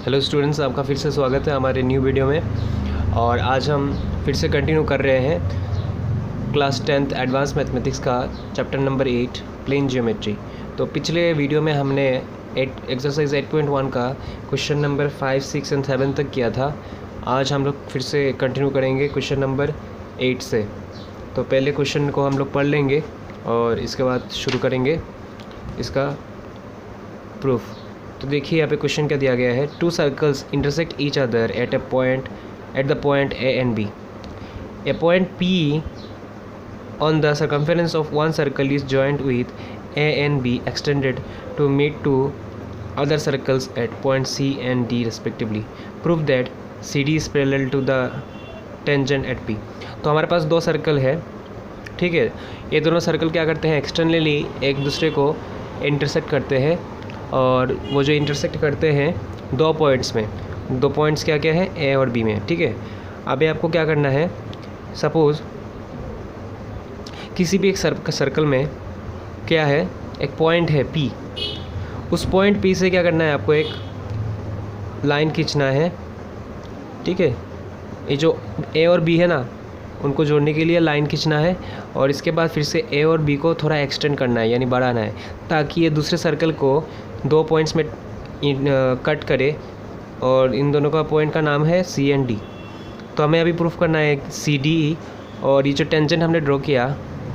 Hello students, आपका फिर से स्वागत है हमारे न्यू वीडियो में। और आज हम फिर से कंटिन्यू कर रहे हैं क्लास 10th एडवांस मैथमेटिक्स का चैप्टर नंबर 8 प्लेन ज्योमेट्री। तो पिछले वीडियो में हमने एक्सरसाइज 8.1 का क्वेश्चन नंबर 5, 6 एंड 7 तक किया था। आज हम लोग फिर से कंटिन्यू करेंगे क्वेश्चन नंबर 8 से। तो पहले क्वेश्चन को हम लोग पढ़ लेंगे और इसके बाद शुरू करेंगे इसका प्रूफ। तो देखिए यहाँ पे क्वेश्चन क्या दिया गया है। 2 circles intersect each other at the point A and B. A point P on the circumference of one circle is joined with A and B extended to meet two other circles at point C and D respectively. Prove that CD is parallel to the tangent at P. तो हमारे पास दो circle है, ठीक है। ये दोनों circle क्या करते हैं, एक्सटर्नली एक दूसरे को इंटरसेक्ट करते हैं। और वो जो इंटरसेक्ट करते हैं दो पॉइंट्स में, दो पॉइंट्स क्या क्या है, ए और बी में, ठीक है। अभी आपको क्या करना है, सपोज़ किसी भी एक सर्कल में क्या है, एक पॉइंट है पी। उस पॉइंट पी से क्या करना है, आपको एक लाइन खींचना है, ठीक है। ये जो ए और बी है ना, उनको जोड़ने के लिए लाइन खींचना है। और इसके बाद फिर से ए और बी को थोड़ा एक्सटेंड करना है, यानी बढ़ाना है, ताकि ये दूसरे सर्कल को दो पॉइंट्स में कट करे। और इन दोनों का पॉइंट का नाम है सी एंड डी। तो हमें अभी प्रूफ करना है सी डी और ये जो टेंजेंट हमने ड्रॉ किया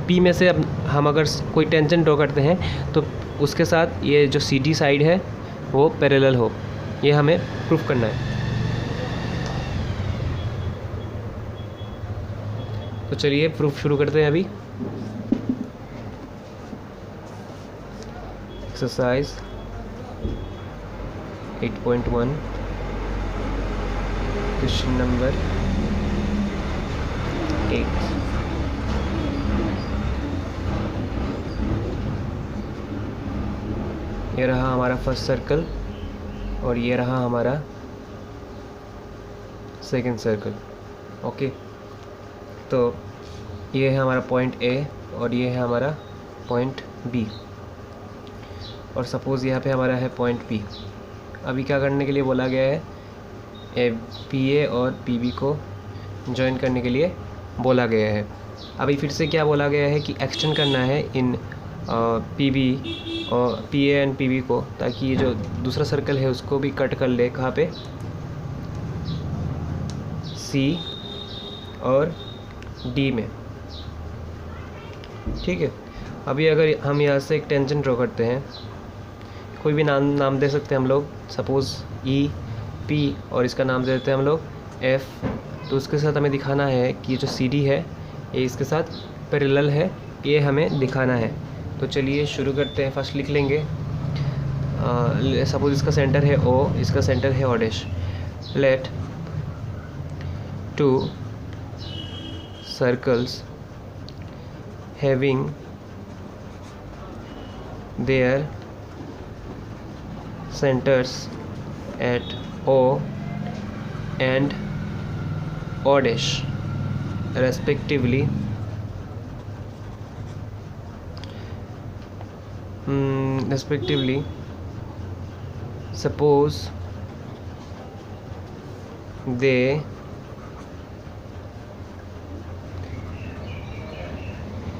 पी में से, अब हम अगर कोई टेंजेंट ड्रॉ करते हैं तो उसके साथ ये जो सी डी साइड है वो पैरेलल हो, ये हमें प्रूफ करना है। तो चलिए प्रूफ शुरू करते हैं अभी। Exercise 8.1 question number 8। ये रहा हमारा फर्स्ट सर्कल और ये रहा हमारा सेकंड सर्कल, ओके। तो ये है हमारा पॉइंट ए और ये है हमारा पॉइंट बी। और सपोज़ यहाँ पे हमारा है पॉइंट पी। अभी क्या करने के लिए बोला गया है, पी ए और पी बी को जॉइन करने के लिए बोला गया है। अभी फिर से क्या बोला गया है कि एक्सटेंड करना है इन पी बी और P A and P B को, ताकि ये जो दूसरा सर्कल है उसको भी कट कर ले, कहाँ पे, सी और डी में, ठीक है। अभी अगर हम यहाँ से एक टेंजेंट ड्रॉ करते हैं, कोई भी नाम दे सकते हैं हम लोग, सपोज़ ई पी, और इसका नाम दे देते हैं हम लोग एफ। तो उसके साथ हमें दिखाना है कि ये जो सी डी है ये इसके साथ पैरेलल है, ये हमें दिखाना है। तो चलिए शुरू करते हैं। फर्स्ट लिख लेंगे, सपोज़ इसका सेंटर है ओ, इसका सेंटर है O dash. Let two circles having their centers at O and O dash respectively, suppose they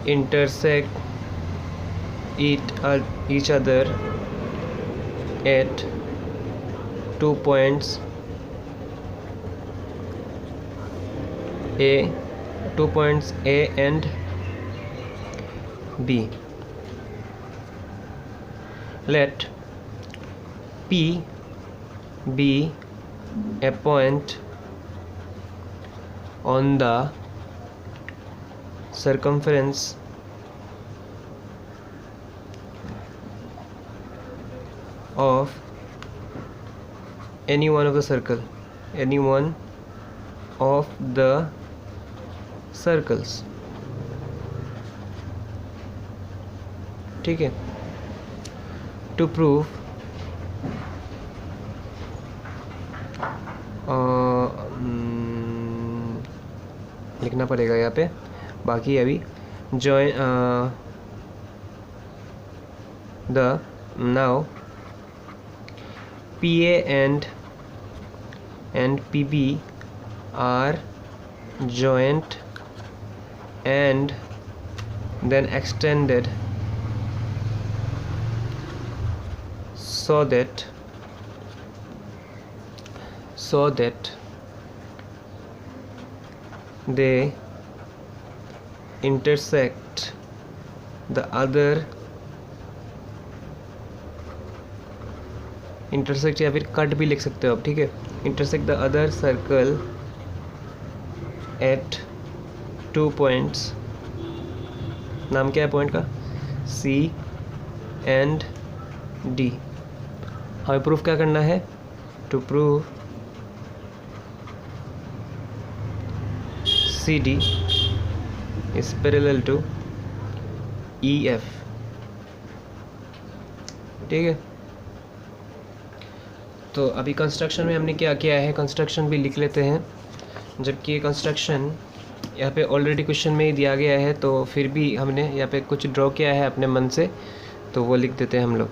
intersect each other at 2 points A and B. Let P be a point on the circumference of any one of the circles, ठीक है। To prove लिखना पड़ेगा यहाँ पे, बाकी अभी join the now PA and and PB are joined and then extended so that they intersect the other intersect या फिर कट भी लिख सकते हो आप, ठीक है, intersect the other circle at 2 points. नाम क्या है पॉइंट का? C and D. हमें प्रूफ क्या करना है? To prove CD is parallel to EF. ठीक है, तो अभी कंस्ट्रक्शन में हमने क्या किया है, कंस्ट्रक्शन भी लिख लेते हैं, जबकि कंस्ट्रक्शन यहाँ पे ऑलरेडी क्वेश्चन में ही दिया गया है, तो फिर भी हमने यहाँ पे कुछ ड्रॉ किया है अपने मन से, तो वो लिख देते हैं हम लोग।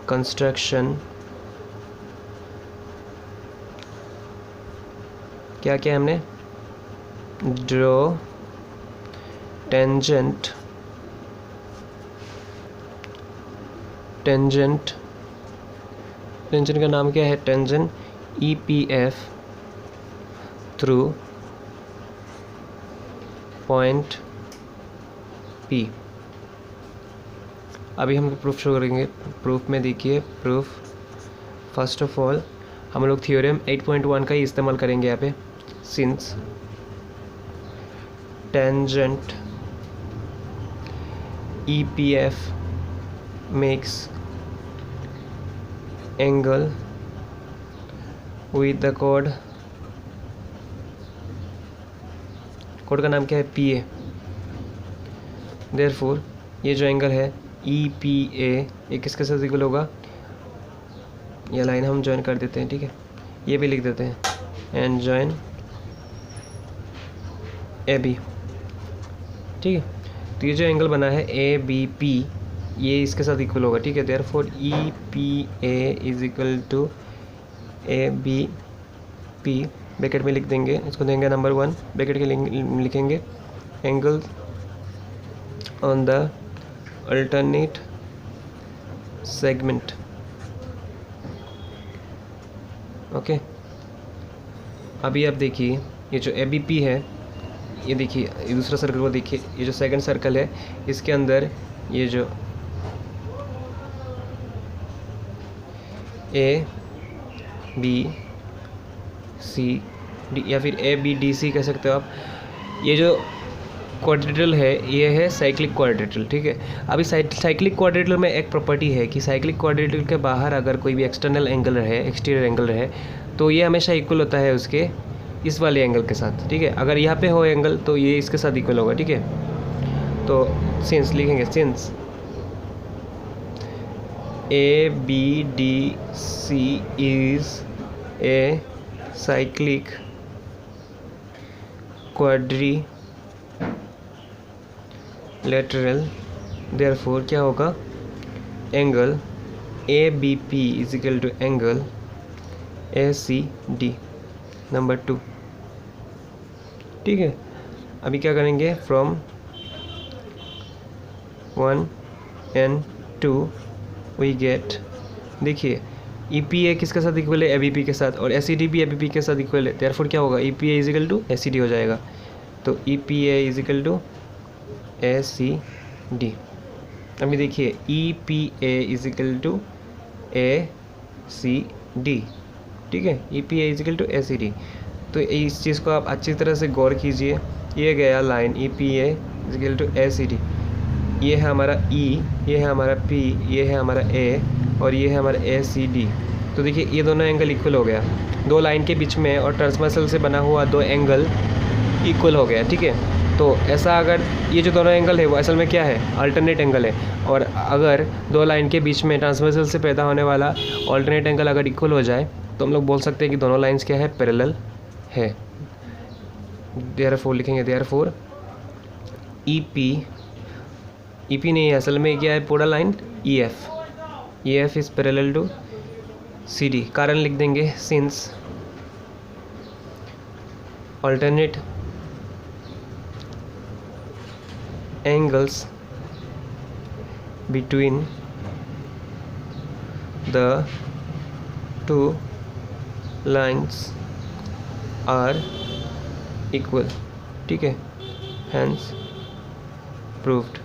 कंस्ट्रक्शन क्या किया हमने? ड्रॉ टेंजेंट का नाम क्या है? Tangent EPF through point P। अभी हम प्रूफ शो करेंगे। प्रूफ में देखिए, प्रूफ फर्स्ट ऑफ ऑल हम लोग थ्योरम 8.1 का ही इस्तेमाल करेंगे यहाँ पे। Since tangent EPF makes angle with the chord का नाम क्या है? PA। therefore ये जो एंगल है EPA ये किसके साथ इक्वल होगा? ये लाइन हम ज्वाइन कर देते हैं, ठीक है, ये भी लिख देते हैं, एंड ज्वाइन AB, ठीक है। तो ये जो एंगल बना है ABP ये इसके साथ इक्वल होगा, ठीक है। Therefore EPA is equal to ABP, bracket में लिख देंगे, इसको देंगे नंबर 1, ब्रैकेट के लिखेंगे angle on the alternate segment, okay. अभी आप देखिए ये जो ABP है, ये देखिए ये दूसरा सर्कल को देखिए, ये जो सेकंड सर्कल है इसके अंदर ये जो ABCD या फिर ABDC कह सकते हो आप, ये जो क्वाड्रेटल है ये है साइक्लिक क्वाड्रेटल, ठीक है। अभी साइक्लिक क्वाड्रेटल में एक प्रॉपर्टी है कि साइक्लिक क्वाड्रेटल के बाहर अगर कोई भी एक्सटर्नल एंगल रहे, एक्सटीरियर एंगल रहे, तो ये हमेशा इक्वल होता है उसके इस वाले एंगल के साथ, ठीक है। अगर यहाँ पे हो एंगल तो ये इसके साथ इक्वल होगा, ठीक है। तो सिंस लिखेंगे, since ABDC is a cyclic quadrilateral, therefore क्या होगा? Angle ABP is equal to angle ACD number 2, ठीक है। अभी क्या करेंगे? फ्रॉम 1 and 2 वी गेट, देखिए EPA किसके साथ इक्वल है? ABP के साथ, और ACD भी ABP के साथ इक्वल है, देयरफॉर क्या होगा? EPA is equal to ACD हो जाएगा। तो EPA is equal to ACD। अभी देखिए EPA is equal to ACD, ठीक है। EPA is equal to ACD। तो इस चीज़ को आप अच्छी तरह से गौर कीजिए। ये गया line EPA is equal to ACD, ये है हमारा E, ये है हमारा P, ये है हमारा A और ये है हमारा ACD। तो देखिए ये दोनों एंगल इक्वल हो गया, दो लाइन के बीच में और ट्रांसवर्सल से बना हुआ दो एंगल इक्वल हो गया, ठीक है। तो ऐसा अगर ये जो दोनों एंगल है वो असल में क्या है? अल्टरनेट एंगल है, और अगर दो लाइन के बीच में ट्रांसवर्सल से पैदा होने वाला अल्टरनेट एंगल अगर इक्वल हो जाए तो हम लोग बोल सकते हैं कि दोनों लाइंस क्या है? पैरेलल है। देयरफॉर लिखेंगे, देयरफॉर EP ई पी नहीं है, असल में क्या है पूरा line E F, E F is parallel to C D. कारण लिख देंगे since alternate angles between the two lines are equal, ठीक है, hence proved।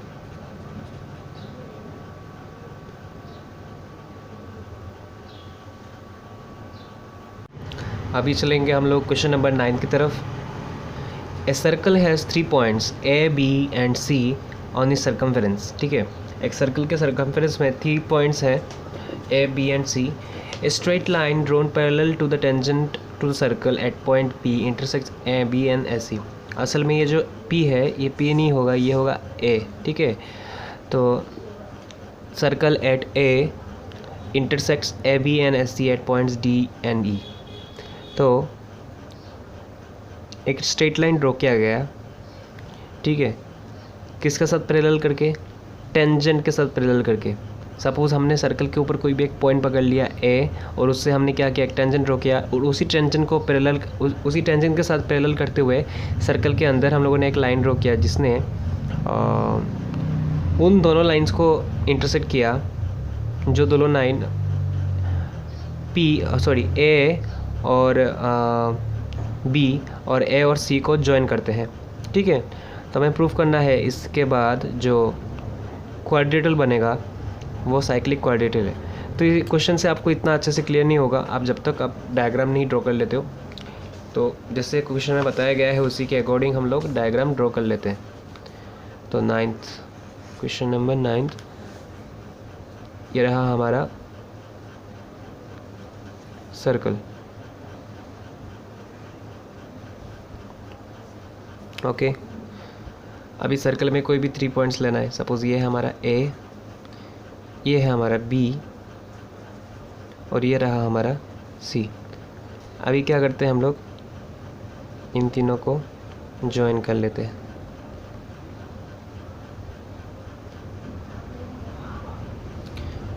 अभी चलेंगे हम लोग क्वेश्चन नंबर 9 की तरफ। A circle has 3 points A B and C on इस सर्कमफेरेंस, ठीक है। एक सर्कल के सर्कमफेरेंस में 3 पॉइंट्स हैं A B and C. A straight line drawn parallel to the tangent to the circle at point P intersects A B and A C. असल में ये जो पी है ये पी नहीं होगा, ये होगा ए, ठीक है। तो circle at A intersects A B and A C at points D and E. तो एक स्ट्रेट लाइन ड्रॉ किया गया, ठीक है, किसके साथ पैरेलल करके, टेंजेंट के साथ पैरेलल करके। सपोज़ हमने सर्कल के ऊपर कोई भी एक पॉइंट पकड़ लिया ए और उससे हमने क्या किया, एक टेंजेंट ड्रॉ किया और उसी टेंजेंट को पैरेलल उसी टेंजेंट के साथ पैरेलल करते हुए सर्कल के अंदर हम लोगों ने एक लाइन ड्रॉ किया जिसने उन दोनों लाइंस को इंटरसेक्ट किया, जो दोनों लाइन ए और बी और ए और सी को ज्वाइन करते हैं, ठीक है। तो हमें प्रूफ करना है इसके बाद जो क्वाड्रेटल बनेगा वो साइक्लिक क्वाड्रेटल है। तो ये क्वेश्चन से आपको इतना अच्छे से क्लियर नहीं होगा आप जब तक आप डायग्राम नहीं ड्रॉ कर लेते हो। तो जैसे क्वेश्चन में बताया गया है उसी के अकॉर्डिंग हम लोग डायग्राम ड्रॉ कर लेते हैं। तो 9th क्वेश्चन नंबर 9 ये रहा हमारा सर्कल, ओके। अभी सर्कल में कोई भी 3 पॉइंट्स लेना है। सपोज़ ये है हमारा ए, ये है हमारा बी और ये रहा हमारा सी। अभी क्या करते हैं हम लोग इन तीनों को ज्वाइन कर लेते हैं।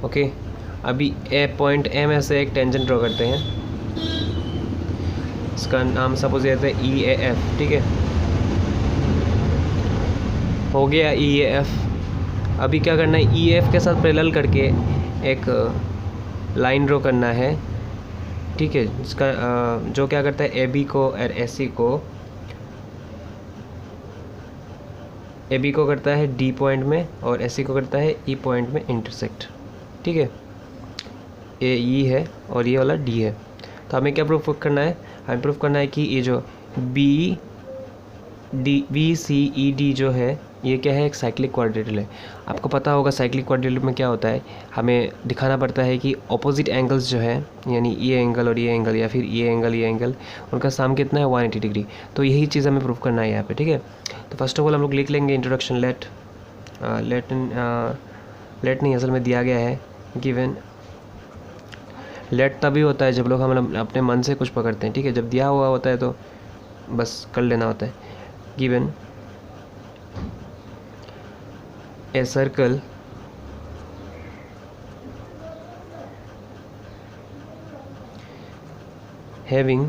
ओके, अभी ए पॉइंट ए में से एक टेंजेंट ड्रॉ करते हैं, इसका नाम सपोज ये है ई ए एफ, ठीक है, हो गया ई ए एफ। अभी क्या करना है, ई एफ के साथ पैरेलल करके एक लाइन ड्रॉ करना है, ठीक है, इसका जो क्या करता है ए बी को और ए सी को, ए बी को करता है डी पॉइंट में और ए सी को करता है ई पॉइंट में इंटरसेक्ट, ठीक है। ए ई है और ये वाला डी है। तो हमें क्या प्रूफ करना है, हमें प्रूफ करना है कि ये जो बी सी ई डी जो है ये क्या है, एक साइक्लिक क्वाड्रेटल है। आपको पता होगा साइक्लिक क्वाड्रेटल में क्या होता है, हमें दिखाना पड़ता है कि ऑपोजिट एंगल्स जो है, यानी ये एंगल और ये एंगल या फिर ये एंगल उनका सम कितना है 180 डिग्री। तो यही चीज़ हमें प्रूफ करना है यहाँ पे, ठीक है। तो फर्स्ट ऑफ ऑल हम लोग लिख लेंगे इंट्रोडक्शन। लेट नहीं असल में दिया गया है, गिवन। लेट तभी होता है जब लोग हम अपने मन से कुछ पकड़ते हैं, ठीक है। जब दिया हुआ होता है तो बस कर लेना होता है। Given a circle having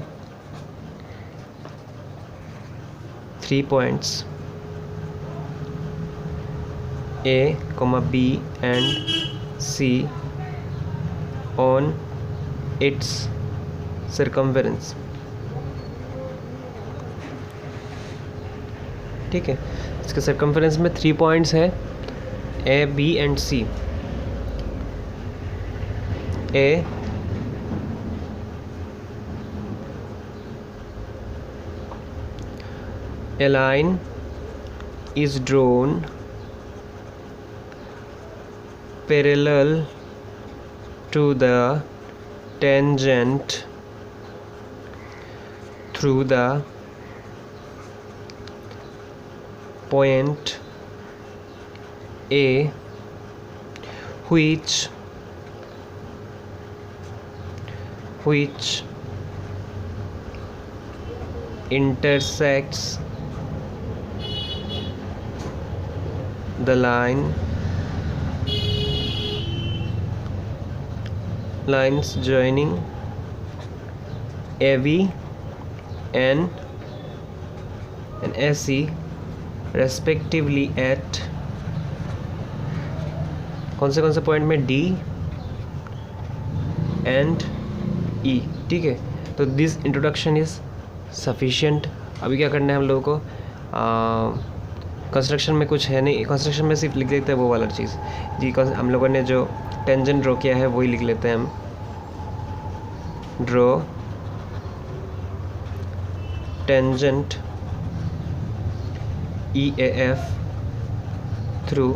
3 points A, B and C on its circumference, ठीक है। इसके सर्कमफेरेंस में 3 पॉइंट्स है A B and C. A line is drawn parallel to the tangent through the point A, which intersects the lines joining AV and AC respectively at कौन से point में, D and E, ठीक है। तो this introduction is sufficient. अभी क्या करना है हम लोगों को, कंस्ट्रक्शन में कुछ है नहीं, कंस्ट्रक्शन में सिर्फ लिख लेते हैं वो वाला चीज़ जी। हम लोगों ने जो टेंजेंट ड्रॉ किया है वही लिख लेते हैं हम, draw tangent EAF through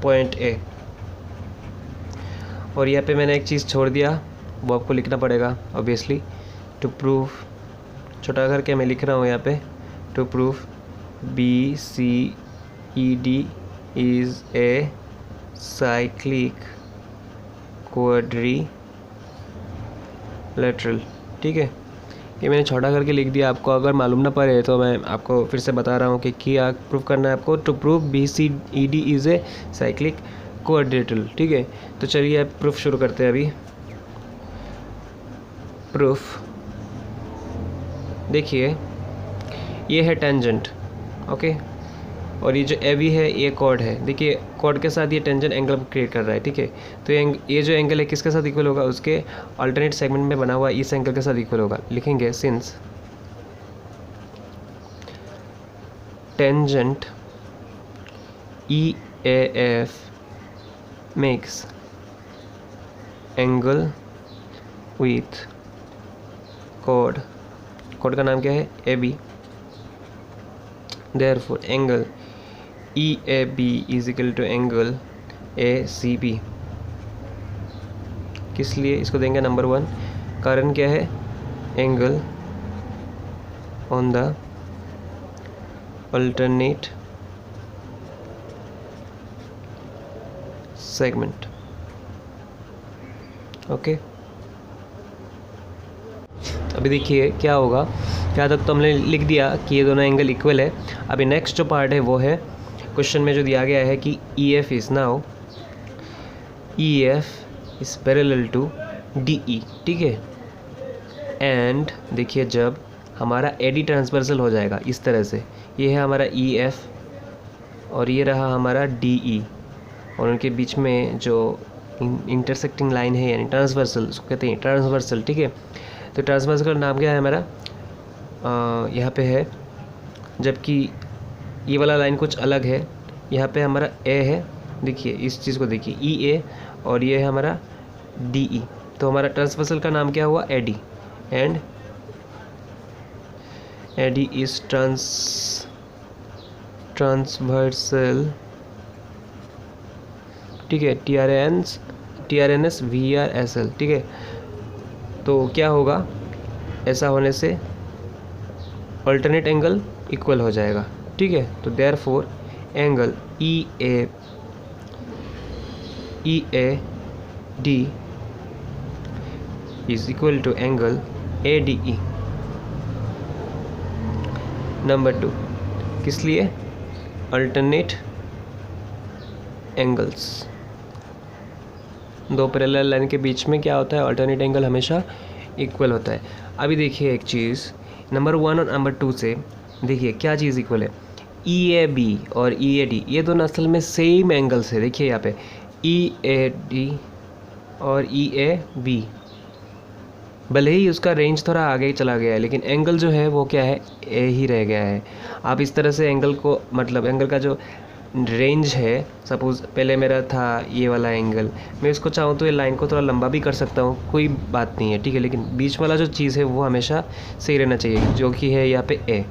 point A। और यहाँ पे मैंने एक चीज़ छोड़ दिया, वो आपको लिखना पड़ेगा ऑब्वियसली। टू प्रूव, छोटा करके मैं लिख रहा हूँ यहाँ पे, to prove BCED is a cyclic quadrilateral, ठीक है। ये मैंने छोटा करके लिख दिया, आपको अगर मालूम ना पड़े तो मैं आपको फिर से बता रहा हूँ कि क्या प्रूफ करना है आपको। To prove BCED is a cyclic quadrilateral, ठीक है। तो चलिए अब प्रूफ शुरू करते हैं। अभी प्रूफ देखिए, ये है टेंजेंट, ओके, और ये जो AV है ये कॉर्ड है। देखिए कॉर्ड के साथ ये टेंजेंट एंगल क्रिएट कर रहा है, ठीक है। तो ये जो एंगल है किसके साथ इक्वल होगा, उसके अल्टरनेट सेगमेंट में बना हुआ इस एंगल के साथ इक्वल होगा। लिखेंगे since tangent EAF makes angle with chord का नाम क्या है, AB, therefore angle EAB is equal to angle ACB। किस लिए इसको देंगे नंबर 1, कारण क्या है, angle on the alternate segment, okay. अभी देखिए क्या होगा, यहाँ तक तो हमने लिख दिया कि ये दोनों एंगल इक्वल है। अभी नेक्स्ट जो पार्ट है वो है, क्वेश्चन में जो दिया गया है कि EF is now EF is parallel to DE, ठीक है। एंड देखिए जब हमारा AD ट्रांसवर्सल हो जाएगा इस तरह से, ये है हमारा EF और ये रहा हमारा DE, और उनके बीच में जो इंटरसेक्टिंग लाइन है यानी ट्रांसवर्सल, उसको कहते हैं ट्रांसवर्सल, ठीक है। तो ट्रांसवर्सल का नाम क्या है हमारा, यहाँ पे है, जबकि ये वाला लाइन कुछ अलग है। यहाँ पे हमारा A है, देखिए इस चीज़ को देखिए EA, और ये है हमारा DE। तो हमारा ट्रांसवर्सल का नाम क्या हुआ, AD, and AD is transversal, ठीक है, TRNS VRSL, ठीक है। तो क्या होगा, ऐसा होने से अल्टरनेट एंगल इक्वल हो जाएगा, ठीक है। तो therefore angle EAD is equal to angle ADE। Number 2, किस लिए, अल्टरनेट एंगल्स, दो पैरेलल लाइन के बीच में क्या होता है, अल्टरनेट एंगल हमेशा इक्वल होता है। अभी देखिए एक चीज़, नंबर 1 और नंबर 2 से देखिए क्या चीज़ इक्वल है, EAB और EAD ये दोनों असल में सेम एंगल्स है। देखिए यहाँ पे EAD और EAB, भले ही उसका रेंज थोड़ा आगे ही चला गया है लेकिन एंगल जो है वो क्या है, A ही रह गया है। आप इस तरह से एंगल को, मतलब एंगल का जो रेंज है, सपोज़ पहले मेरा था ये वाला एंगल, मैं इसको चाहूँ तो ये लाइन को थोड़ा लंबा भी कर सकता हूँ, कोई बात नहीं है, ठीक है। लेकिन बीच वाला जो चीज़ है वो हमेशा सही रहना चाहिए, जो कि है यहाँ पे A।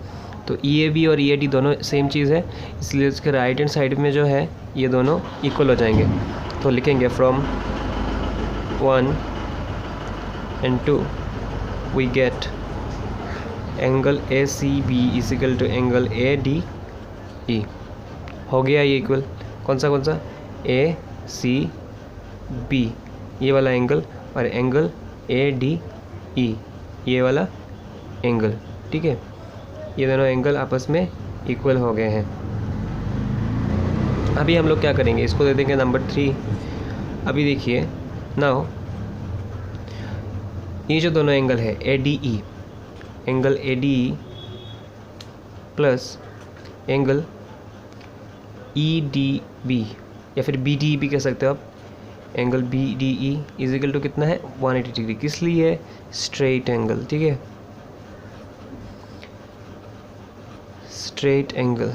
तो EAB और EAD दोनों सेम चीज़ है, इसलिए उसके राइट हैंड साइड में जो है ये दोनों इक्वल हो जाएंगे। तो लिखेंगे from 1 and 2 we get angle ACB is equal to angle ADE। हो गया ये इक्वल, कौन सा ACB ये वाला एंगल और एंगल ADE ये वाला एंगल, ठीक है। ये दोनों एंगल आपस में इक्वल हो गए हैं। अभी हम लोग क्या करेंगे, इसको दे देंगे नंबर 3। अभी देखिए नाउ ये जो दोनों एंगल है ADE, angle ADE plus angle EDB या फिर BDE कह सकते हो आप, angle BDE is equal to कितना है 180 डिग्री। किस लिए? स्ट्रेट एंगल, ठीक है। स्ट्रेट एंगल,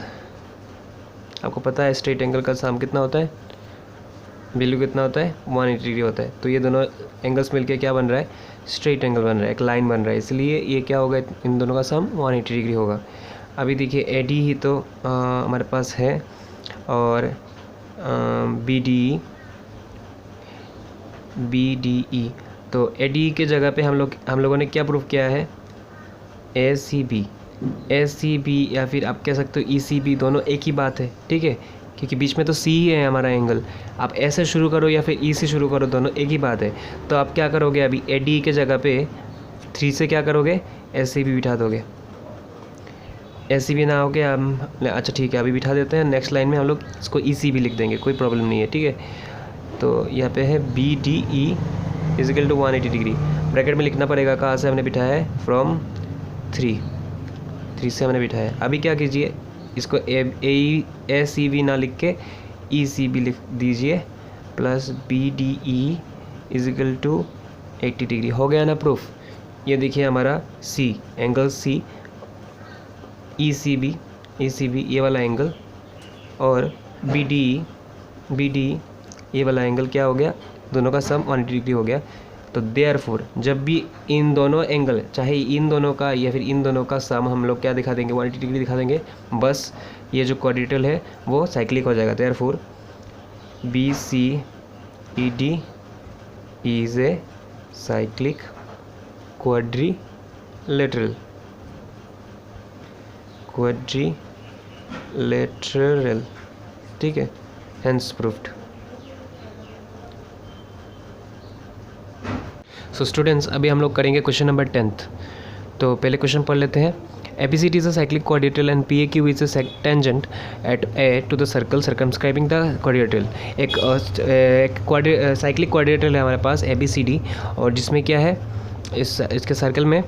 आपको पता है स्ट्रेट एंगल का सम कितना होता है, वैल्यू कितना होता है 180 डिग्री होता है। तो ये दोनों एंगल्स मिलके क्या बन रहा है, स्ट्रेट एंगल बन रहा है, एक लाइन बन रहा है, इसलिए ये क्या होगा, इन दोनों का सम 180 डिग्री होगा। अभी देखिए AD ही तो हमारे पास है और BDE तो ADE के जगह पे हम लोगों ने क्या प्रूव किया है, ACB या फिर आप कह सकते हो ECB, दोनों एक ही बात है, ठीक है, क्योंकि बीच में तो C ही है हमारा एंगल। आप A से शुरू करो या फिर E से शुरू करो, दोनों एक ही बात है। तो आप क्या करोगे, अभी ADE के जगह पे 3 से क्या करोगे, ACB बिठा दोगे। ACB ना हो गया, अच्छा ठीक है अभी बिठा देते हैं। नेक्स्ट लाइन में हम लोग इसको ECB लिख देंगे, कोई प्रॉब्लम नहीं है, ठीक है। तो यहाँ पे है BDE is equal to 180 degree, bracket में लिखना पड़ेगा, कहाँ से हमने बिठाया है, फ्रॉम 3 से हमने बिठाया है। अभी क्या कीजिए, इसको ACB ना लिख के ECB लिख दीजिए, plus BDE is equal to 80 degree. हो गया ना प्रूफ। ये देखिए हमारा C, एंगल C, ECB ये वाला एंगल, और BDE ये वाला एंगल क्या हो गया, दोनों का सम 180 डिग्री हो गया। तो देयरफॉर जब भी इन दोनों एंगल, चाहे इन दोनों का या फिर इन दोनों का सम हम लोग क्या दिखा देंगे, 180 डिग्री दिखा देंगे, बस ये जो क्वाड्रिलेटरल है वो साइक्लिक हो जाएगा। Therefore BCED is a cyclic quadrilateral, ठीक है, हेंस प्रूफ्ड। सो स्टूडेंट्स अभी हम लोग करेंगे क्वेश्चन नंबर 10th। तो पहले क्वेश्चन पढ़ लेते हैं। ABCD is a cyclic quadrilateral and PAQ is a tangent at A to the circle circumscribing the quadrilateral. एक साइक्लिक क्वाड्रिलेटरल है हमारे पास ABCD, और जिसमें क्या है, इसके सर्कल में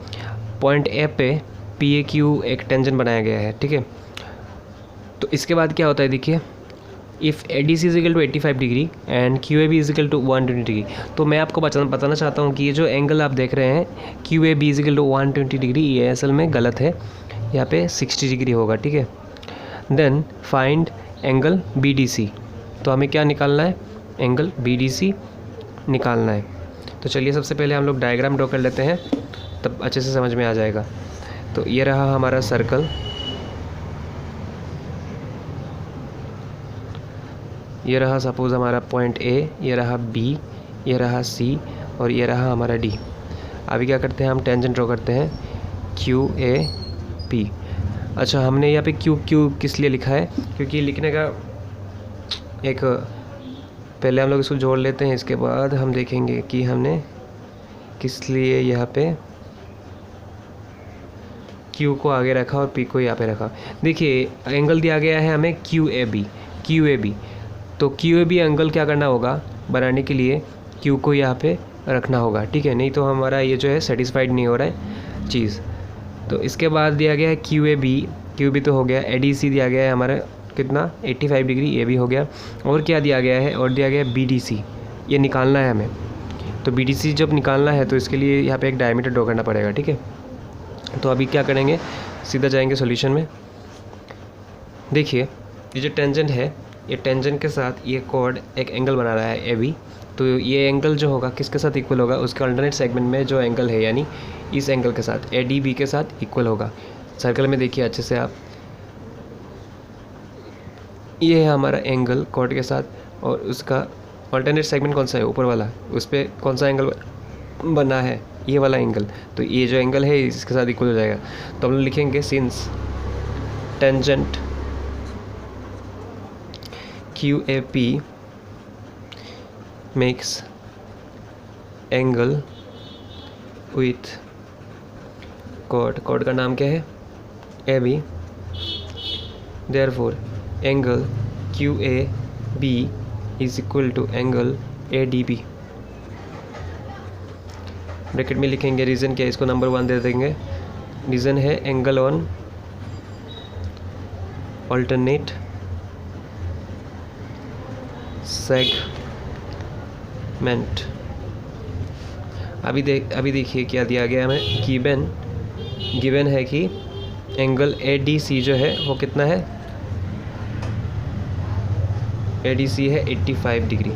पॉइंट A पे PAQ एक टेंजेंट बनाया गया है, ठीक है। तो इसके बाद क्या होता है, देखिए, if ADC is equal to 85 degree and QAB is equal to 120 degree. तो मैं आपको बताना चाहता हूँ कि ये जो एंगल आप देख रहे हैं QAB is equal to 120 degree, ये असल में गलत है, यहाँ पे 60 डिग्री होगा, ठीक है। Then find angle BDC। तो हमें क्या निकालना है, एंगल BDC निकालना है। तो चलिए सबसे पहले हम लोग डायग्राम ड्रॉ कर लेते हैं, तब अच्छे से समझ में आ जाएगा। तो ये रहा हमारा सर्कल, ये रहा सपोज़ हमारा पॉइंट A, ये रहा B, ये रहा C और ये रहा हमारा D। अभी क्या करते हैं, हम टेंजेंट ड्रॉ करते हैं QAP। अच्छा, हमने यहाँ पे Q किस लिए लिखा है, क्योंकि लिखने का एक, पहले हम लोग इसको जोड़ लेते हैं, इसके बाद हम देखेंगे कि हमने किस लिए यहाँ पे Q को आगे रखा और P को यहाँ पे रखा। देखिए एंगल दिया गया है हमें QAB। तो QAB एंगल क्या करना होगा, बनाने के लिए Q को यहाँ पे रखना होगा, ठीक है, नहीं तो हमारा ये जो है सेटिस्फाइड नहीं हो रहा है चीज़। तो इसके बाद दिया गया है QB तो हो गया, ADC दिया गया है हमारा कितना 85 डिग्री, ये भी हो गया। और क्या दिया गया है, और दिया गया है BDC, ये निकालना है हमें। तो BDC जब निकालना है तो इसके लिए यहाँ पे एक डायमीटर ड्रॉ करना पड़ेगा, ठीक है। तो अभी क्या करेंगे, सीधा जाएंगे सॉल्यूशन में। देखिए ये जो टेंजेंट है, ये टेंजेंट के साथ ये कॉर्ड एक एंगल बना रहा है AB। तो ये एंगल जो होगा किसके साथ इक्वल होगा, उसके अल्टरनेट सेगमेंट में जो एंगल है, यानी इस एंगल के साथ ADB के साथ इक्वल होगा। सर्कल में देखिए अच्छे से आप, ये है हमारा एंगल कॉर्ड के साथ, और उसका अल्टरनेट सेगमेंट कौन सा है, ऊपर वाला, उस पर कौन सा एंगल बना है, ये वाला एंगल। तो ये जो एंगल है इसके साथ इक्वल हो जाएगा। तो हम लोग लिखेंगे since tangent QAP makes angle with chord का नाम क्या है, A B. Therefore angle Q A B is equal to angle A D B. Bracket में लिखेंगे रीज़न क्या है, इसको नंबर 1 दे देंगे। रीज़न है एंगल ऑन ऑल्टरनेट सेगमेंट। अभी देखिए क्या दिया गया हमें, गिवन है कि एंगल ए डी सी जो है वो कितना है, ए डी सी है 85 डिग्री।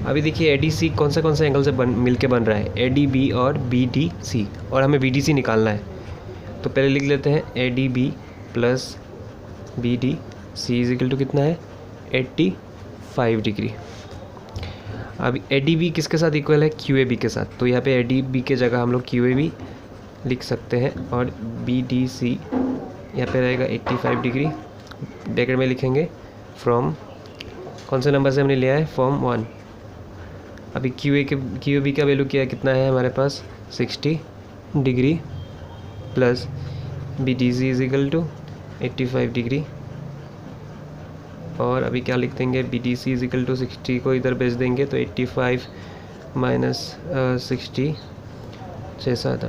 अभी देखिए ए डी सी कौन सा एंगल से मिलके बन रहा है, ए डी बी और बी डी सी, और हमें बी डी सी निकालना है। तो पहले लिख लेते हैं A D B plus B D C is equal to कितना है, 85 डिग्री। अब ए डी बी किसके साथ इक्वल है, क्यू ए बी के साथ। तो यहाँ पे ए डी बी के जगह हम लोग क्यू ए बी लिख सकते हैं, और बी डी सी यहाँ पे रहेगा 85 डिग्री। ब्रैकेट में लिखेंगे फ्रॉम, कौन से नंबर से हमने लिया है, फॉर्म 1। अभी क्यू ए बी का वैल्यू क्या कितना है हमारे पास, 60 degree plus B D C is equal to 85 degree. और अभी क्या लिख देंगे, B D C is equal to 60 को इधर भेज देंगे तो 85 माइनस 60 6-7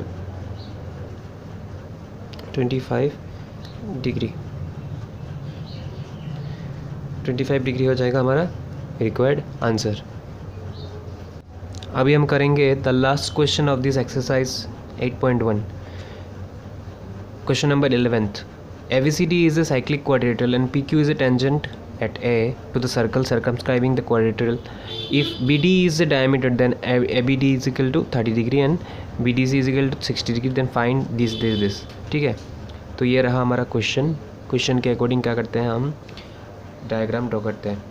25 डिग्री, 25 डिग्री हो जाएगा हमारा रिक्वायर्ड आंसर। अभी हम करेंगे the last question of this exercise 8.1। Question number 11th। ABCD is a cyclic quadrilateral and PQ is a tangent at A to the circle circumscribing the quadrilateral. If BD is the diameter, then ABD is equal to 30 degree and BDC is equal to 60 degree. Then find this. ठीक है, तो ये रहा हमारा question के according क्या करते हैं, हम डायग्राम ड्रॉ करते हैं।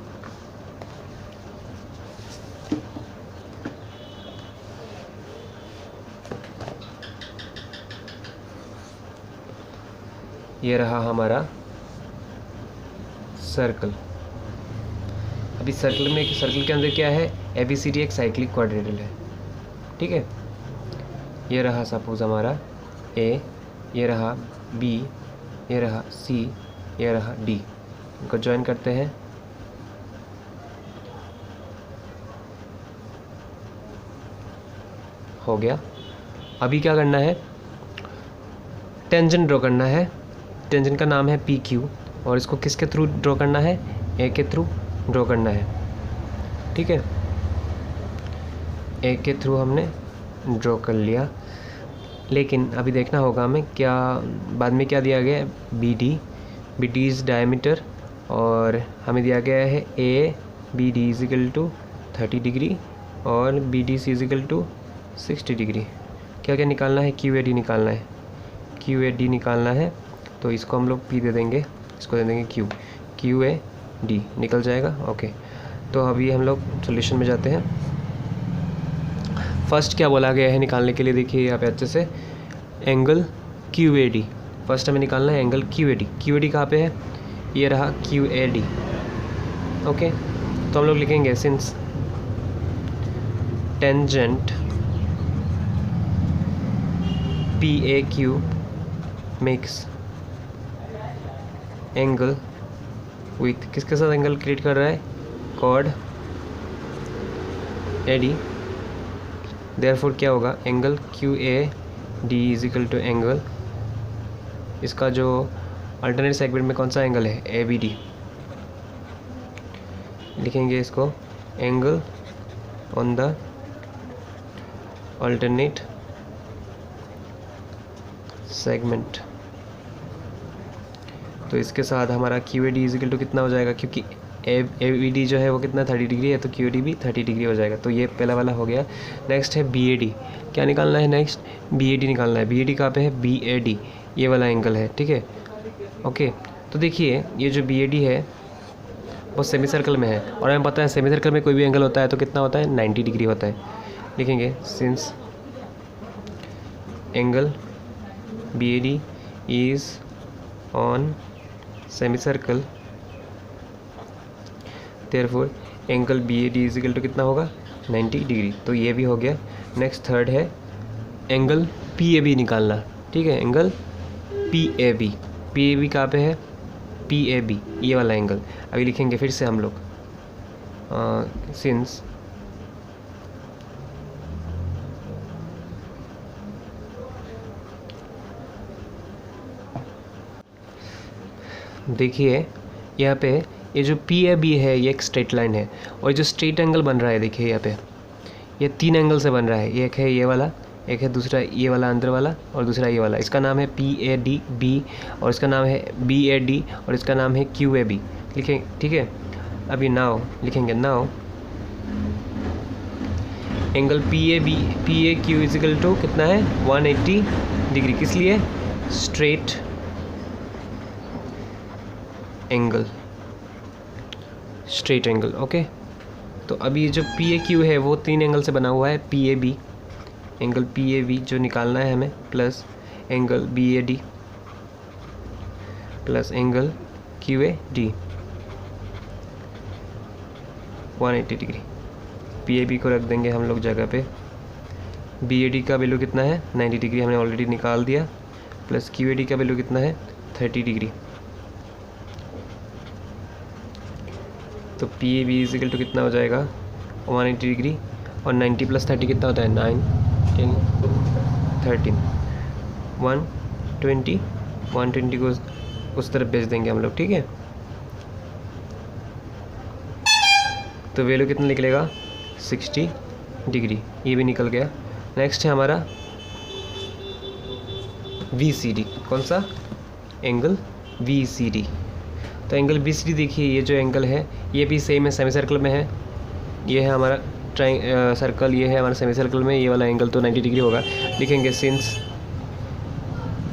ये रहा हमारा सर्कल। अभी सर्कल के अंदर क्या है, ABCD एक साइक्लिक क्वाड्रिलेटरल है। ठीक है, ये रहा सपोज हमारा A, ये रहा B, ये रहा C, ये रहा D। इनको ज्वाइन करते हैं। हो गया। अभी क्या करना है, टेंजेंट ड्रॉ करना है। टेंजेंट का नाम है PQ, और इसको किसके थ्रू ड्रॉ करना है, A के थ्रू ड्रॉ करना है। ठीक है, A के थ्रू हमने ड्रॉ कर लिया, लेकिन अभी देखना होगा हमें क्या बाद में क्या दिया गया है, BD इज़ डायमीटर, और हमें दिया गया है ABD is equal to 30 degree और BDC is equal to 60 degree. क्या क्या निकालना है, QAD निकालना है, QAD निकालना है। तो इसको हम लोग P दे देंगे, इसको दे देंगे Q, QAD निकल जाएगा। ओके, तो अभी हम लोग सॉल्यूशन में जाते हैं। फर्स्ट क्या बोला गया है निकालने के लिए, देखिए यहाँ पे अच्छे से, एंगल QAD। फर्स्ट हमें निकालना है एंगल QAD कहाँ पे है, ये रहा QAD। ओके, तो हम लोग लिखेंगे since tangent PAQ makes angle with, किसके साथ एंगल क्रिएट कर रहा है, कॉर्ड AD। देयरफॉर क्या होगा, angle QAD is equal to angle, इसका जो अल्टरनेट सेगमेंट में कौन सा एंगल है, ABD। लिखेंगे इसको angle on the alternate segment. तो इसके साथ हमारा QAD इज इक्वल टू कितना हो जाएगा, क्योंकि ABD जो है वो कितना 30 डिग्री है, तो QAD भी 30 डिग्री हो जाएगा। तो ये पहला वाला हो गया। नेक्स्ट है BAD। क्या निकालना है, नेक्स्ट BAD निकालना है। BAD कहाँ पे है, BAD ये वाला एंगल है। ठीक है, ओके, तो देखिए ये जो BAD है वो सेमी सर्कल में है, और हमें पता है सेमी सर्कल में कोई भी एंगल होता है तो कितना होता है, 90 डिग्री होता है। लिखेंगे since angle BAD is on semicircle, therefore angle BAD is equal to कितना होगा, 90 डिग्री। तो ये भी हो गया। नेक्स्ट थर्ड है एंगल PAB निकालना। ठीक है, एंगल PAB। PAB कहाँ पे है? PAB, ये वाला एंगल। अभी लिखेंगे फिर से हम लोग, सिंस देखिए यहाँ पे ये जो PAB है ये एक स्ट्रेट लाइन है, और जो स्ट्रेट एंगल बन रहा है देखिए यहाँ पे ये 3 एंगल से बन रहा है। एक है ये वाला, एक है दूसरा ये वाला अंदर वाला, और दूसरा ये वाला। इसका नाम है PADB, और इसका नाम है BAD, और इसका नाम है QAB। लिखें, ठीक है। अभी नाउ लिखेंगे, now angle PAQ is equal to कितना है? 180 डिग्री। किस लिए? Straight angle, straight angle. Okay, तो अभी जो PAQ है वो 3 एंगल से बना हुआ है। PAB, एंगल PAB जो निकालना है हमें, plus angle BAD plus angle QAD 180 degree. PAB को रख देंगे हम लोग जगह पे। BAD का वैल्यू कितना है? 90 डिग्री, हमने ऑलरेडी निकाल दिया। प्लस QAD का वैल्यू कितना है? 30 डिग्री। तो PAB इजिकल टू कितना हो जाएगा? 180 डिग्री, और 90 प्लस 30 कितना होता है? 9, 10, 13, 120 को उस तरफ भेज देंगे हम लोग, ठीक है। तो वैल्यू कितना निकलेगा? 60 डिग्री, ये भी निकल गया। नेक्स्ट है हमारा VCD। कौन सा? Angle VCD। तो एंगल BCD देखिए, ये जो एंगल है ये भी सेम है, सेमी सर्कल में है। ये है हमारा सर्कल, ये है हमारा सेमी सर्कल में। ये वाला एंगल तो 90 डिग्री होगा। लिखेंगे since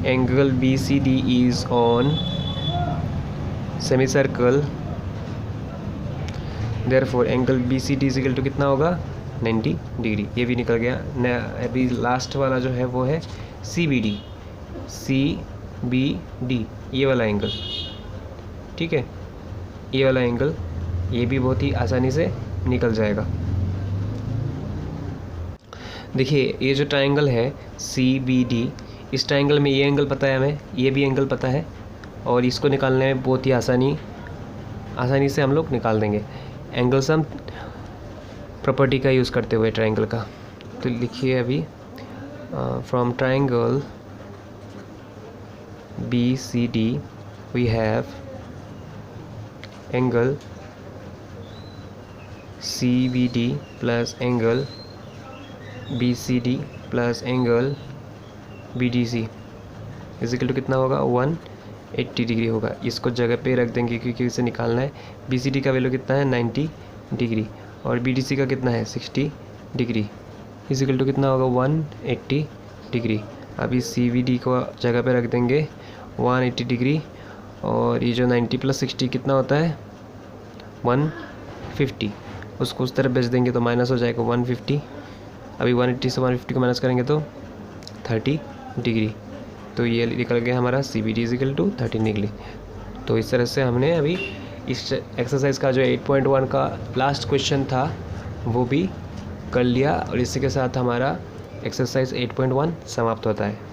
angle BCD is on semi circle, therefore angle BCD is equal to कितना होगा? 90 डिग्री। ये भी निकल गया। अभी लास्ट वाला जो है वो है CBD, ये वाला एंगल, ठीक है। ये वाला एंगल, ये भी बहुत ही आसानी से निकल जाएगा। देखिए ये जो ट्रायंगल है CBD, इस ट्रायंगल में ये एंगल पता है हमें, ये भी एंगल पता है, और इसको निकालने में बहुत ही आसानी से हम लोग निकाल देंगे एंगल सम प्रॉपर्टी का यूज़ करते हुए ट्रायंगल का। तो लिखिए अभी, from triangle BCD we have angle CBD plus angle BCD plus angle BDC is equal to कितना होगा? 180 डिग्री होगा। इसको जगह पे रख देंगे क्योंकि इसे निकालना है। BCD का वैल्यू कितना है? 90 डिग्री, और BDC का कितना है? 60 डिग्री इज इक्वल टू कितना होगा? 180 डिग्री। अभी CBD को जगह पे रख देंगे 180 डिग्री, और ये जो 90 प्लस 60 कितना होता है? 150। उसको उस तरफ भेज देंगे तो माइनस हो जाएगा 150। अभी 180 से 150 को माइनस करेंगे तो 30 डिग्री। तो ये निकल गया हमारा CBD is equal to 30 degree. तो इस तरह से हमने अभी इस एक्सरसाइज का जो 8.1 का लास्ट क्वेश्चन था वो भी कर लिया, और इसी के साथ हमारा एक्सरसाइज 8.1 समाप्त होता है।